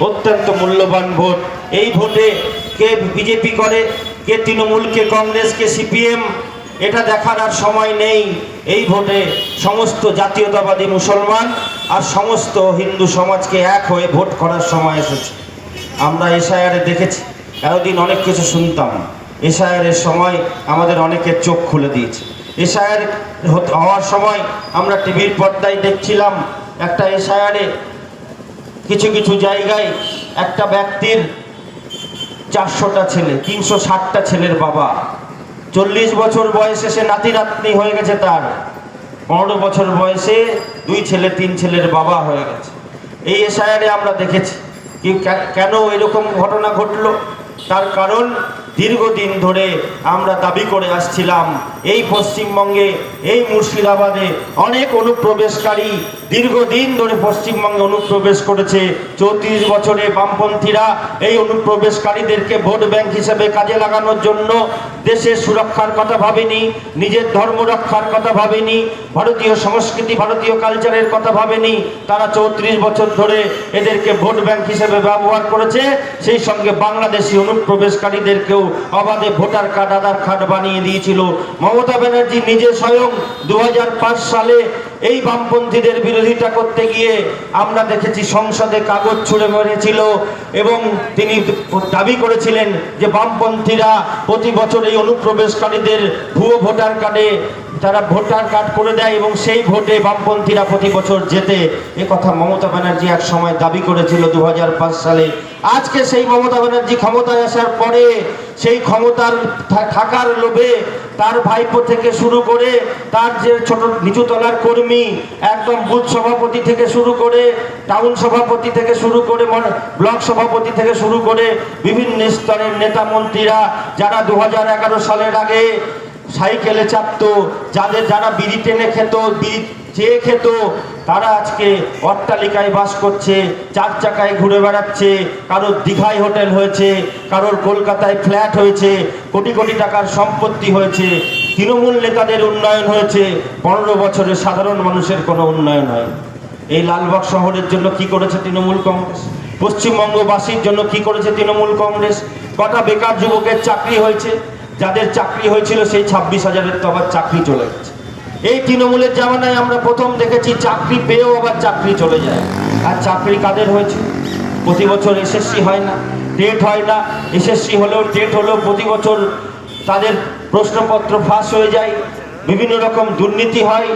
অত্যন্ত মূল্যবান ভোট। এই ভোটে কে বিজেপি করে, কে তৃণমূল, কে কংগ্রেস, কে সিপিএম, এটা দেখার আর সময় নেই। এই ভোটে সমস্ত জাতীয়তাবাদী মুসলমান আর সমস্ত হিন্দু সমাজকে এক হয়ে ভোট করার সময় এসেছে। আমরা এসআইআরে দেখেছি, এতদিন অনেক কিছু শুনতাম, এসআইআরের সময় আমাদের অনেকের চোখ খুলে দিয়েছে। এসআইআর হওয়ার সময় আমরা টিভির পর্দায় দেখছিলাম একটা এসআইআরে কিছু কিছু জায়গায় একটা ব্যক্তির 400টা ছেলে, 360টা ছেলের বাবা, 40 বছর বয়সে সে নাতি নাতনি হয়ে গেছে, তার 15 বছর বয়সে 2 ছেলে 3 ছেলের বাবা হয়ে গেছে। এই এসআইআরে আমরা দেখেছি কি কেন এরকম ঘটনা ঘটলো। তার কারণ দীর্ঘদিন ধরে আমরা দাবি করে আসছিলাম এই পশ্চিমবঙ্গে, এই মুর্শিদাবাদে অনেক অনুপ্রবেশকারী দীর্ঘদিন ধরে পশ্চিমবঙ্গে অনুপ্রবেশ করেছে। 34 বছরে বামপন্থীরা এই অনুপ্রবেশকারীদেরকে ভোট ব্যাংক হিসেবে কাজে লাগানোর জন্য দেশের সুরক্ষার কথা ভাবেনি, নিজের ধর্ম রক্ষার কথা ভাবেনি, ভারতীয় সংস্কৃতি, ভারতীয় কালচারের কথা ভাবেনি। তারা 34 বছর ধরে এদেরকে ভোট ব্যাংক হিসেবে ব্যবহার করেছে। সেই সঙ্গে বাংলাদেশি অনুপ্রবেশকারীদেরকেও অবাধে ভোটার কার্ড, আধার কার্ড বানিয়ে দিয়েছিল। মমতা ব্যানার্জি নিজে স্বয়ং 2005 সালে এই বামপন্থীদের বিরোধিতা করতে গিয়ে আমরা দেখেছি সংসদে কাগজ ছুঁড়ে মেরেছিল এবং তিনি দাবি করেছিলেন যে বামপন্থীরা প্রতি বছর এই অনুপ্রবেশকারীদের ভুয়ো ভোটার কার্ডে তারা ভোটার কার্ড করে দেয় এবং সেই ভোটে বামপন্থীরা প্রতি বছর জেতে। এ কথা মমতা ব্যানার্জি এক সময় দাবি করেছিল 2005 সালে। আজকে সেই মমতা ব্যানার্জি ক্ষমতায় আসার পরে সেই ক্ষমতার থাকার লোভে তার ভাইপো থেকে শুরু করে তার যে ছোট নিচুতলার কর্মী, একদম বুথ সভাপতি থেকে শুরু করে টাউন সভাপতি থেকে শুরু করে ব্লক সভাপতি থেকে শুরু করে বিভিন্ন স্তরের নেতা মন্ত্রীরা যারা 2011 সালের আগে সাইকেলে চাপতো, যারা বিড়ি টেনে খেত, বিড়ি চেয়ে খেত, তারা আজকে অট্টালিকায় বাস করছে, 4 চাকায় ঘুরে বেড়াচ্ছে, কারোর দীঘায় হোটেল হয়েছে, কারোর কলকাতায় ফ্ল্যাট হয়েছে, কোটি কোটি টাকার সম্পত্তি হয়েছে। তৃণমূল নেতাদের উন্নয়ন হয়েছে, 15 বছরে সাধারণ মানুষের কোনো উন্নয়ন হয়। এই লালবাগ শহরের জন্য কি করেছে তৃণমূল কংগ্রেস? পশ্চিমবঙ্গবাসীর জন্য কি করেছে তৃণমূল কংগ্রেস? কটা বেকার যুবকের চাকরি হয়েছে? যাদের চাকরি হয়েছিল সেই 26,000-এর তো আবার চাকরি চলে গেছে। এই তৃণমূলের জামানায় আমরা প্রথম দেখেছি চাকরি পেয়েও আবার চাকরি চলে যায়। আর চাকরি কাদের হয়েছে? প্রতি বছর এসএসসি হয় না, টেট হয় না, এসএসসি হলেও টেট হলেও প্রতি বছর তাদের প্রশ্নপত্র ফাঁস হয়ে যায়, বিভিন্ন রকম দুর্নীতি হয়,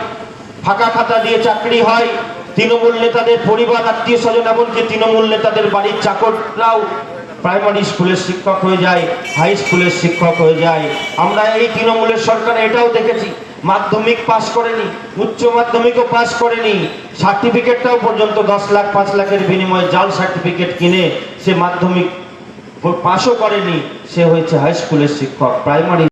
ফাঁকা খাতা দিয়ে চাকরি হয়। তৃণমূল নেতাদের পরিবার, আত্মীয় স্বজন, এমনকি তৃণমূল নেতাদের বাড়ির চাকররাও প্রাইমারি স্কুলের শিক্ষক হয়ে যায়, হাই স্কুলের শিক্ষক হয়ে যায়। আমরা এই তৃণমূলের সরকারে এটাও দেখেছি, মাধ্যমিক পাস করেনি, উচ্চ মাধ্যমিকও পাস করেনি, সার্টিফিকেটটাও পর্যন্ত 10 লাখ 5 লাখের বিনিময়ে জাল সার্টিফিকেট কিনে সে মাধ্যমিক পাসও করেনি, সে হয়েছে হাই স্কুলের শিক্ষক, প্রাইমারি